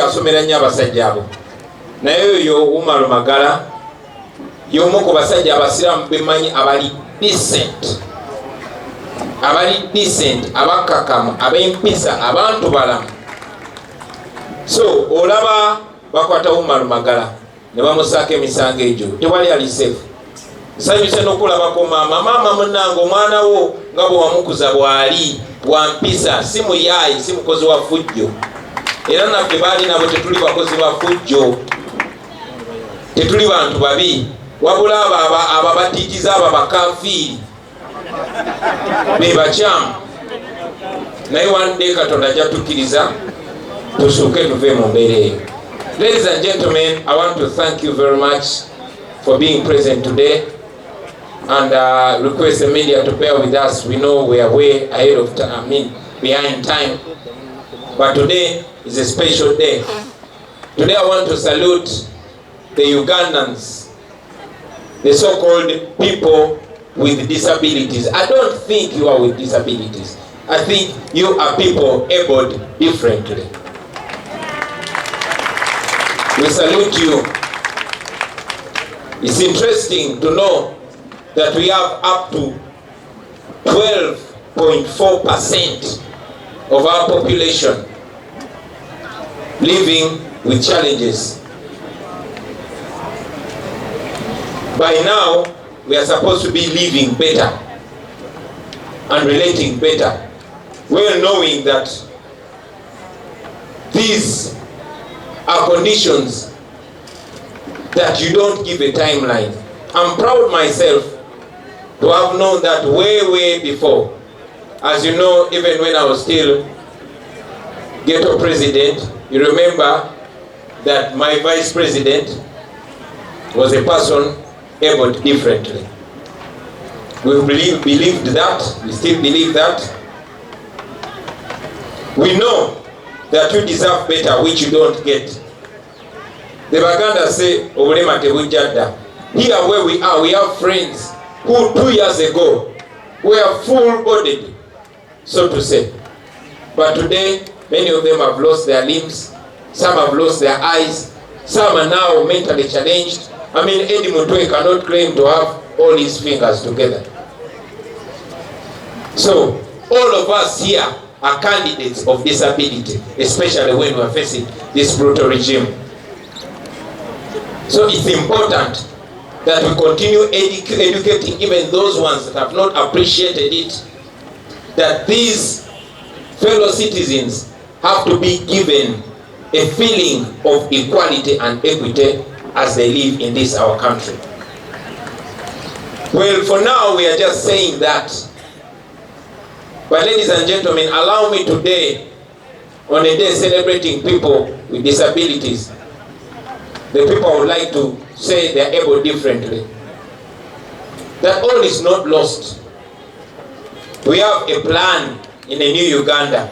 asomera nnyo abasajja abo naye oyo Umaro Magala y'omu ku basajja abasiraamu bemanyi abali decent abakakamu ab'empisa abantu balamu. So olaba bakwata Umaro Magala ne bamusaako emisango egyo tewali ali safe. Nsanyuse n'okulabako maama munnange omwana wo nga bwe wamukuza bw'ali wampisa si muyaayi si mukozi wa fujjo era naffe baali nabo tetuli bakozi ba fujjo tetuli bantu babi wabula ababatiikiza abo bakafiiri be bakyamu naye one day Katonda ajja tukkiriza tusooke tuve mu mbeera eyo. Ladies and gentlemen, I want to thank you very much for being present today and request the media to bear with us. We know we are way ahead of time, behind time, but today is a special day. Today I want to salute the Ugandans, the so-called people with disabilities. I don't think you are with disabilities. I think you are people abled differently. We salute you. It's interesting to know that we have up to 12.4% of our population living with challenges. By now, we are supposed to be living better and relating better, well knowing that these are conditions that you don't give a timeline. I'm proud myself to have known that way before. As you know, even when I was still ghetto president, you remember that my vice president was a person abled differently. We believed that, we still believe that. We know that you deserve better, which you don't get. The Baganda say, Obulema tebujjadda. Here where we are, we have friends who 2 years ago were full-bodied, so to say. But today, many of them have lost their limbs, some have lost their eyes, some are now mentally challenged. I mean, Eddie Mutwe cannot claim to have all his fingers together. So, all of us here are candidates of disability, especially when we are facing this brutal regime. So it's important that we continue educating even those ones that have not appreciated it, that these fellow citizens have to be given a feeling of equality and equity as they live in this our country. Well, for now we are just saying that. But ladies and gentlemen, allow me today, on a day celebrating people with disabilities, the people would like to say they are able differently, that all is not lost. We have a plan in a new Uganda,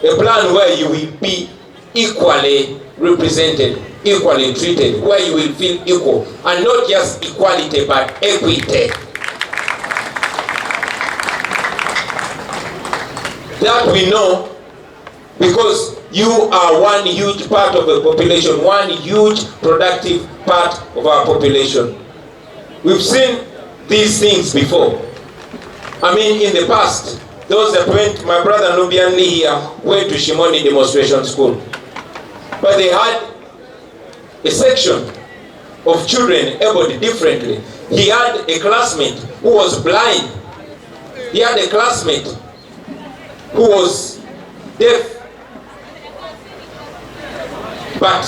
a plan where you will be equally represented, equally treated, where you will feel equal, and not just equality but equity. That we know because you are one huge part of the population, one huge productive part of our population. We've seen these things before. I mean, in the past, those that went, my brother Nubian Lee here went to Shimoni demonstration school. But they had a section of children abled differently. He had a classmate who was blind. He had a classmate who was deaf. But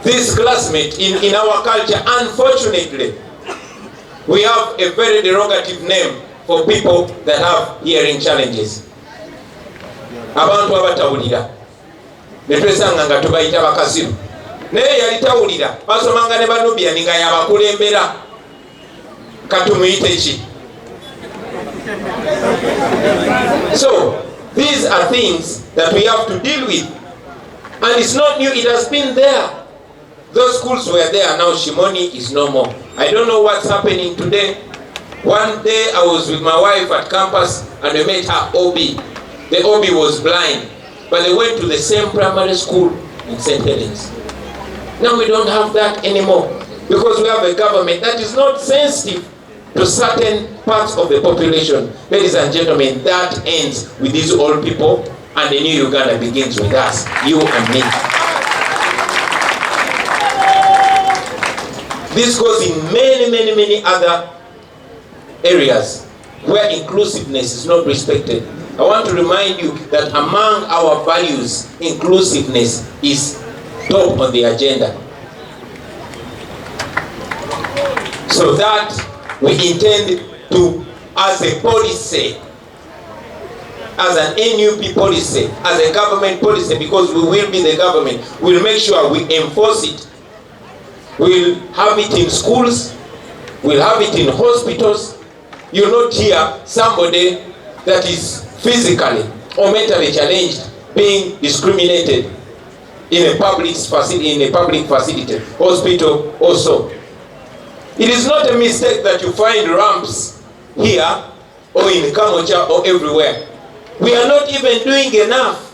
this classmate in our culture, unfortunately, we have a very derogative name for people that have hearing challenges. Abantu abatawulira netwesanga nga tubayita bakasiru naye yalitawulira basomanga ne Banubia nga yabakulembera katumuyite ki. So these are things that we have to deal with, and it's not new, it has been there. Those schools were there, now Shimoni is no more. I don't know what's happening today. One day I was with my wife at campus and we met her OB. The OB was blind, but they went to the same primary school in St. Helens. Now we don't have that anymore because we have a government that is not sensitive to certain parts of the population. Ladies and gentlemen, that ends with these old people, and the new Uganda begins with us, you and me. This goes in many other areas where inclusiveness is not respected. I want to remind you that among our values, inclusiveness is top on the agenda. So that we intend to, as a policy, as an NUP policy, as a government policy, because we will be the government, we'll make sure we enforce it. We'll have it in schools, we'll have it in hospitals. You'll not hear somebody that is physically or mentally challenged being discriminated in a public facility, hospital also. It is not a mistake that you find ramps here or in Kamocha or everywhere. We are not even doing enough.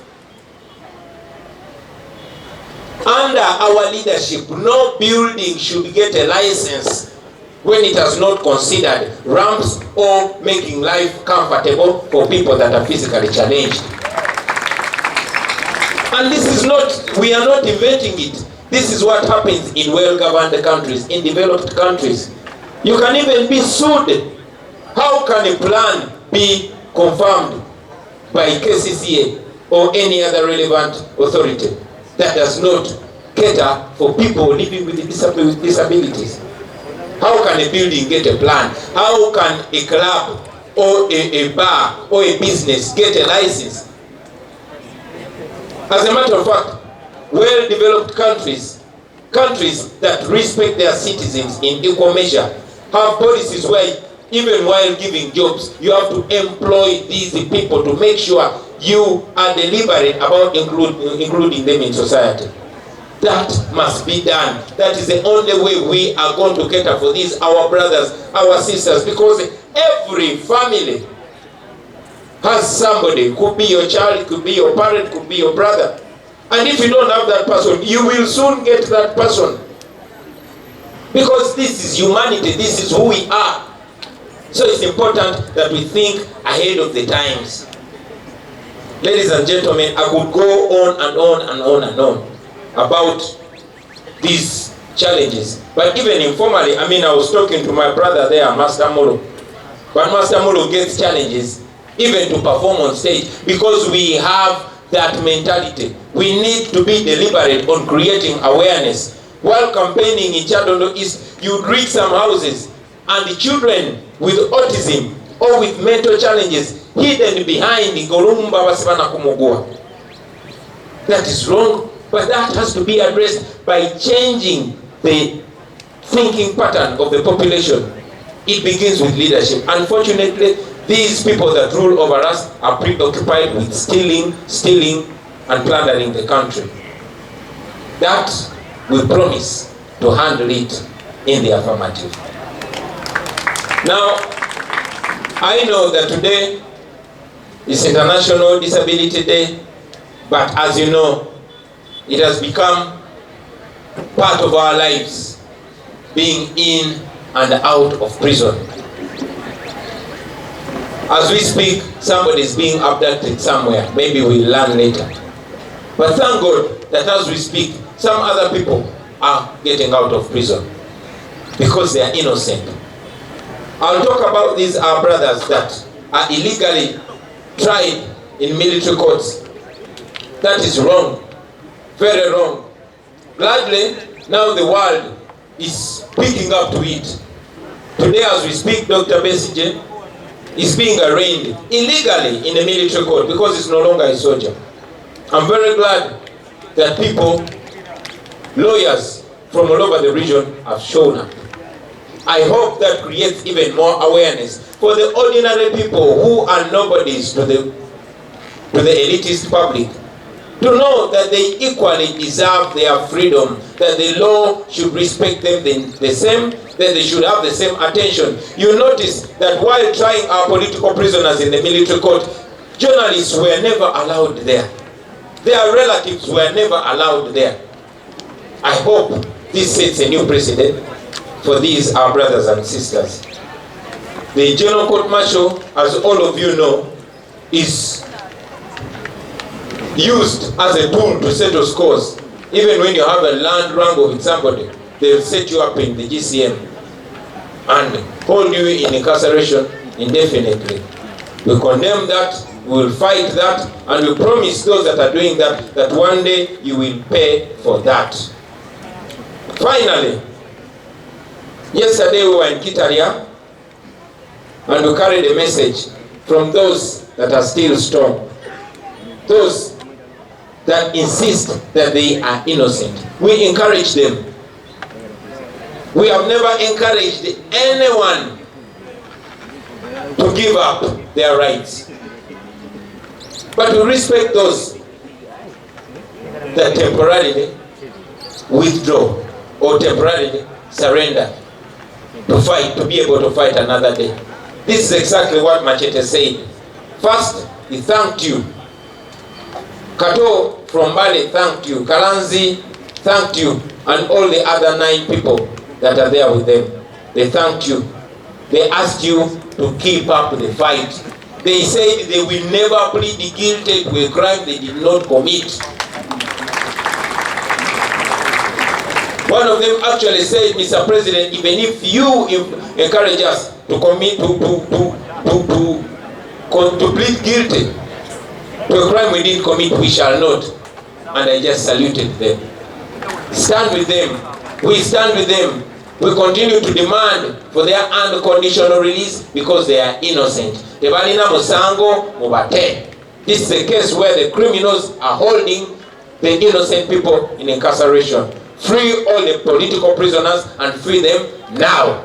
Under our leadership, no building should get a license when it has not considered ramps or making life comfortable for people that are physically challenged. And this is not, we are not inventing it. This is what happens in well-governed countries, in developed countries. You can even be sued. How can a plan be confirmed by KCCA or any other relevant authority that does not cater for people living with disabilities? How can a building get a plan? How can a club or a bar or a business get a license? As a matter of fact, well-developed countries that respect their citizens in equal measure, have policies where even while giving jobs, you have to employ these people to make sure you are deliberate about including them in society. That must be done. That is the only way we are going to cater for these, our brothers, our sisters, because every family has somebody. Could be your child, could be your parent, could be your brother. And if you don't have that person, you will soon get that person. Because this is humanity, this is who we are. So it's important that we think ahead of the times. Ladies and gentlemen, I could go on and on and on and on about these challenges. But even informally, I was talking to my brother there, Master Molo. But Master Molo gets challenges even to perform on stage because we have that mentality. We need to be deliberate on creating awareness. While campaigning in Chadondo East, you'd reach some houses and the children with autism or with mental challenges hidden behind the Gorumba Wasibana Kumugua. That is wrong, but that has to be addressed by changing the thinking pattern of the population. It begins with leadership. Unfortunately, these people that rule over us are preoccupied with stealing, and plundering the country. That we promise to handle it in the affirmative. Now, I know that today is International Disability Day, but as you know, it has become part of our lives, being in and out of prison. As we speak, somebody is being abducted somewhere. Maybe we'll learn later. But thank God that as we speak, some other people are getting out of prison because they are innocent. I'll talk about these our brothers that are illegally tried in military courts. That is wrong, very wrong. Gladly, now the world is picking up to it. Today as we speak, Dr. Besige is being arraigned illegally in a military court because it's no longer a soldier. I'm very glad that people, lawyers from all over the region have shown up. I hope that creates even more awareness for the ordinary people who are nobodies to the elitist public, to know that they equally deserve their freedom, that the law should respect them the same, that they should have the same attention. You notice that while trying our political prisoners in the military court, journalists were never allowed there. Their relatives were never allowed there. I hope this sets a new precedent for these our brothers and sisters. The General Court Martial, as all of you know, is used as a tool to settle scores. Even when you have a land wrangle with somebody, they will set you up in the GCM and hold you in incarceration indefinitely. We condemn that, we will fight that, and we promise those that are doing that, that one day you will pay for that. Finally, yesterday we were in Kitalia, and we carried a message from those that are still strong, those that insist that they are innocent. We encourage them. We have never encouraged anyone to give up their rights. But we respect those that temporarily withdraw or temporarily surrender to fight, to be able to fight another day. This is exactly what Machete said. First, he thanked you. Kato from Bali thanked you. Kalanzi thanked you. And all the other 9 people that are there with them, they thanked you. They asked you to keep up the fight. They said they will never plead guilty to a crime they did not commit. One of them actually said, Mr. President, even if you encourage us to commit to plead guilty to a crime we didn't commit, we shall not. And I just saluted them. Stand with them. We stand with them. We continue to demand for their unconditional release because they are innocent. This is a case where the criminals are holding the innocent people in incarceration. Free all the political prisoners and free them now.